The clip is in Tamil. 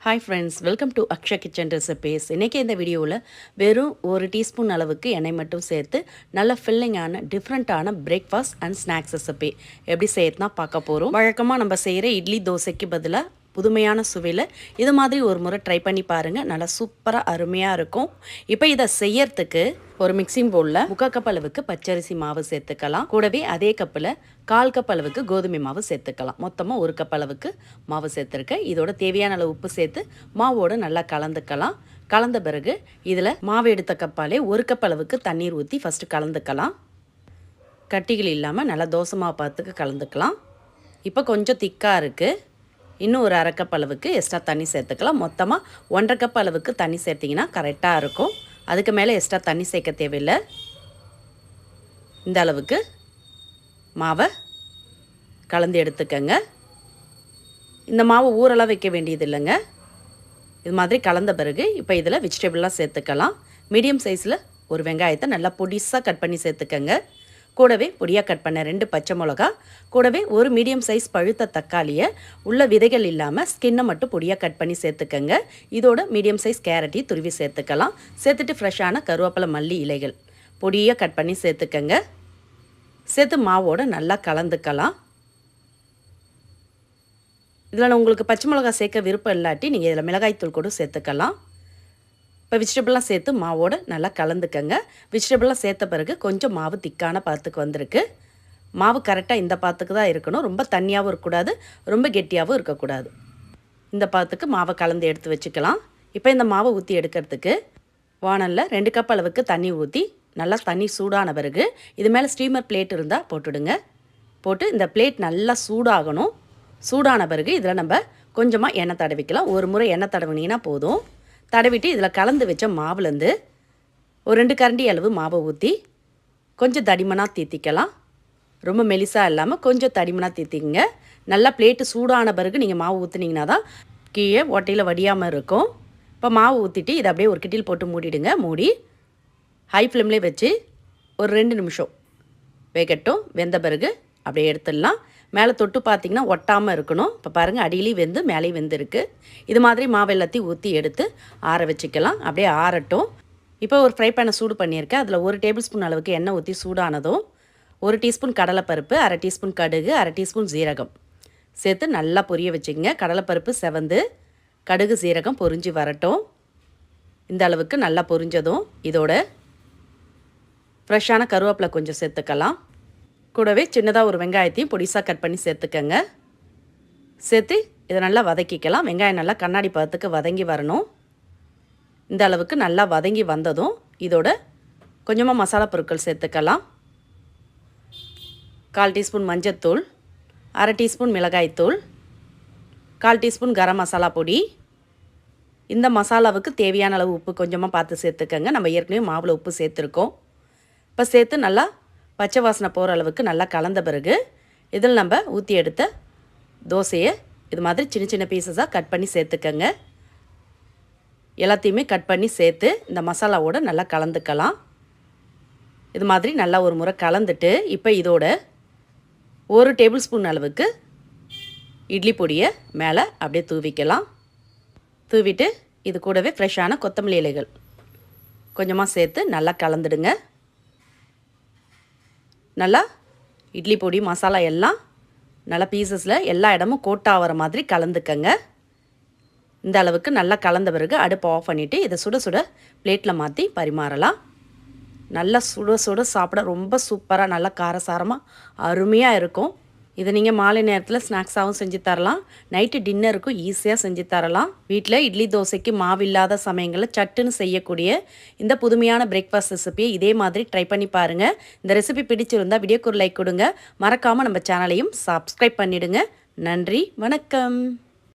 Hi friends, welcome to Aksha Kitchen Recipes. இன்னைக்கு இந்த வீடியோவில் வெறும் 1 டீஸ்பூன் அளவுக்கு எண்ணெய் மட்டும் சேர்த்து நல்ல ஃபில்லிங்கான டிஃப்ரெண்ட்டான பிரேக்ஃபாஸ்ட் அண்ட் ஸ்நாக்ஸ் ரெசிபி எப்படி செய்யறதுனா பார்க்க போகிறோம். வழக்கமாக நம்ம செய்கிற இட்லி தோசைக்கு பதிலாக புதுமையான சுவையில் இது மாதிரி ஒரு முறை ட்ரை பண்ணி பாருங்கள். நல்லா சூப்பராக அருமையாக இருக்கும். இப்போ இதை செய்யறதுக்கு ஒரு மிக்சிங் பவுலில் 3/4 கப் அளவுக்கு பச்சரிசி மாவு சேர்த்துக்கலாம். கூடவே அதே கப்பில் 1/4 கப் அளவுக்கு கோதுமை மாவு சேர்த்துக்கலாம். மொத்தமாக 1 கப் அளவுக்கு மாவு சேர்த்துருக்கேன். இதோட தேவையான அளவு உப்பு சேர்த்து மாவோடு நல்லா கலந்துக்கலாம். கலந்த பிறகு இதில் மாவு எடுத்த கப்பாலே 1 கப் அளவுக்கு தண்ணீர் ஊற்றி ஃபஸ்ட்டு கலந்துக்கலாம். கட்டிகள் இல்லாமல் நல்லா தோசை மாவு பார்த்துக்கு கலந்துக்கலாம். இப்போ கொஞ்சம் திக்காக இருக்குது. இன்னும் ஒரு 1/2 கப் அளவுக்கு எக்ஸ்ட்ரா தண்ணி சேர்த்துக்கலாம். மொத்தமாக 1/2 கப் அளவுக்கு தண்ணி சேர்த்திங்கன்னா கரெக்டாக இருக்கும். அதுக்கு மேலே எக்ஸ்ட்ரா தண்ணி சேர்க்க தேவையில்லை. இந்த அளவுக்கு மாவை கலந்து எடுத்துக்கங்க. இந்த மாவு ஊரெல்லாம் வைக்க வேண்டியது இல்லைங்க. இது மாதிரி கலந்த பிறகு இப்போ இதில் வெஜிடபிள்லாம் சேர்த்துக்கலாம். மீடியம் சைஸில் ஒரு வெங்காயத்தை நல்லா பொடிசாக கட் பண்ணி சேர்த்துக்கங்க. கூடவே பொடியாக கட் பண்ண 2 பச்சை மிளகா, கூடவே ஒரு மீடியம் சைஸ் பழுத்த தக்காளியை உள்ள விதைகள் இல்லாமல் ஸ்கின்னை மட்டும் பொடியாக கட் பண்ணி சேர்த்துக்கங்க. இதோட மீடியம் சைஸ் கேரட்டையும் துருவி சேர்த்துக்கலாம். சேர்த்துட்டு ஃப்ரெஷ்ஷான கருவேப்பிலை மல்லி இலைகள் பொடியாக கட் பண்ணி சேர்த்துக்கங்க. சேர்த்து மாவோடு நல்லா கலந்துக்கலாம். இதில் உங்களுக்கு பச்சை மிளகா சேர்க்க விருப்பம் இல்லாட்டி நீங்கள் இதில் மிளகாய்த்தூள் கூட சேர்த்துக்கலாம். இப்போ வெஜிடபிள்லாம் சேர்த்து மாவோடு நல்லா கலந்துக்கங்க. வெஜிடபிள்லாம் சேர்த்த பிறகு கொஞ்சம் மாவு திக்கான பாத்துக்கு வந்திருக்கு. மாவு கரெக்டாக இந்த பாத்துக்கு தான் இருக்கணும். ரொம்ப தண்ணியாகவும் இருக்கக்கூடாது, ரொம்ப கெட்டியாகவும் இருக்கக்கூடாது. இந்த பாத்துக்கு மாவை கலந்து எடுத்து வச்சுக்கலாம். இப்போ இந்த மாவை ஊற்றி எடுக்கிறதுக்கு வானலில் 2 கப் அளவுக்கு தண்ணி ஊற்றி நல்லா தண்ணி சூடான பிறகு இது மேலே ஸ்டீமர் பிளேட் இருந்தால் போட்டுடுங்க. போட்டு இந்த பிளேட் நல்லா சூடாகணும். சூடான பிறகு இதில் நம்ம கொஞ்சமாக எண்ணெய் தடவிக்கலாம். ஒரு முறை எண்ணெய் தடவினீங்கன்னா போதும். தடவிட்டு இதில் கலந்து வச்ச மாவுலேருந்து ஒரு 2 கரண்டி அளவு மாவை ஊற்றி கொஞ்சம் தடிமனாக தீத்திக்கலாம். ரொம்ப மெலிசாக இல்லாமல் கொஞ்சம் தடிமனாக தீத்திங்க. நல்லா பிளேட்டு சூடான பிறகு நீங்கள் மாவு ஊற்றுனீங்கன்னா தான் கீழே ஓட்டையில் வடியாமல் இருக்கும். இப்போ மாவு ஊற்றிட்டு இதை அப்படியே ஒரு கிட்டில் போட்டு மூடிடுங்க. மூடி ஹை ஃப்ளேம்லேயே வச்சு ஒரு 2 நிமிஷம் வேகட்டும். வெந்த பிறகு அப்படியே எடுத்துடலாம். மேலே தொட்டு பார்த்திங்கன்னா ஒட்டாமல் இருக்கணும். இப்போ பாருங்கள், அடியிலையும் வெந்து மேலேயும் வெந்திருக்கு. இது மாதிரி மாவு எல்லாத்தையும் ஊற்றி எடுத்து ஆற வச்சுக்கலாம். அப்படியே ஆறட்டும். இப்போ ஒரு ஃப்ரை பேனை சூடு பண்ணியிருக்கேன். அதில் 1 டேபிள் ஸ்பூன் அளவுக்கு எண்ணெய் ஊற்றி சூடானதும் 1 டீஸ்பூன் கடலைப்பருப்பு, 1/2 டீஸ்பூன் கடுகு, 1/2 டீஸ்பூன் ஜீரகம் சேர்த்து நல்லா பொரிய வச்சுக்கோங்க. கடலைப்பருப்பு செவந்து கடுகு சீரகம் பொரிஞ்சு வரட்டும். இந்த அளவுக்கு நல்லா பொரிஞ்சதும் இதோட ஃப்ரெஷ்ஷான கருவேப்பிலை கொஞ்சம் சேர்த்துக்கலாம். கூடவே சின்னதாக ஒரு வெங்காயத்தையும் பொடிசாக கட் பண்ணி சேர்த்துக்கங்க. சேர்த்து இதை நல்லா வதக்கிக்கலாம். வெங்காயம் நல்லா கண்ணாடி பதத்துக்கு வதங்கி வரணும். இந்த அளவுக்கு நல்லா வதங்கி வந்ததும் இதோட கொஞ்சமாக மசாலா பொருட்கள் சேர்த்துக்கலாம். 1/4 டீஸ்பூன் மஞ்சத்தூள், 1/2 டீஸ்பூன் மிளகாய்த்தூள், 1/4 டீஸ்பூன் கரம் மசாலா பொடி. இந்த மசாலாவுக்கு தேவையான அளவு உப்பு கொஞ்சமாக பார்த்து சேர்த்துக்கங்க. நம்ம ஏற்கனவே மாவில் உப்பு சேர்த்துருக்கோம். இப்போ சேர்த்து நல்லா பச்சை வாசனை போகிற அளவுக்கு நல்லா கலந்த பிறகு இதில் நம்ம ஊற்றி எடுத்த தோசையை இது மாதிரி சின்ன சின்ன பீசஸாக கட் பண்ணி சேர்த்துக்கங்க. எல்லாத்தையுமே கட் பண்ணி சேர்த்து இந்த மசாலாவோடு நல்லா கலந்துக்கலாம். இது மாதிரி நல்லா ஒரு முறை கலந்துட்டு இப்போ இதோட 1 டேபிள் ஸ்பூன் அளவுக்கு இட்லி பொடியை மேலே அப்படியே தூவிக்கலாம். தூவிட்டு இது கூடவே ஃப்ரெஷ்ஷான கொத்தமல்லி இலைகள் கொஞ்சமாக சேர்த்து நல்லா கலந்துடுங்க. நல்லா இட்லி பொடி மசாலா எல்லாம் நல்லா பீசஸில் எல்லா இடமும் கோட்டாகிற மாதிரி கலந்துக்கங்க. இந்த அளவுக்கு நல்லா கலந்த பிறகு அடுப்பு ஆஃப் பண்ணிவிட்டு இதை சுட சுட பிளேட்டில் மாற்றி பரிமாறலாம். நல்லா சுட சுட சாப்பிட ரொம்ப சூப்பராக நல்லா காரசாரமாக அருமையாக இருக்கும். இதை நீங்கள் மாலை நேரத்தில் ஸ்நாக்ஸாகவும் செஞ்சு தரலாம். நைட்டு டின்னருக்கும் ஈஸியாக செஞ்சு தரலாம். வீட்டில் இட்லி தோசைக்கு மாவு இல்லாத சமயங்களில் சட்டுன்னு செய்யக்கூடிய இந்த புதுமையான பிரேக்ஃபாஸ்ட் ரெசிபியை இதே மாதிரி ட்ரை பண்ணி பாருங்கள். இந்த ரெசிபி பிடிச்சிருந்தால் வீடியோக்கு ஒரு லைக் கொடுங்க. மறக்காமல் நம்ம சேனலையும் சப்ஸ்கிரைப் பண்ணிவிடுங்க. நன்றி, வணக்கம்.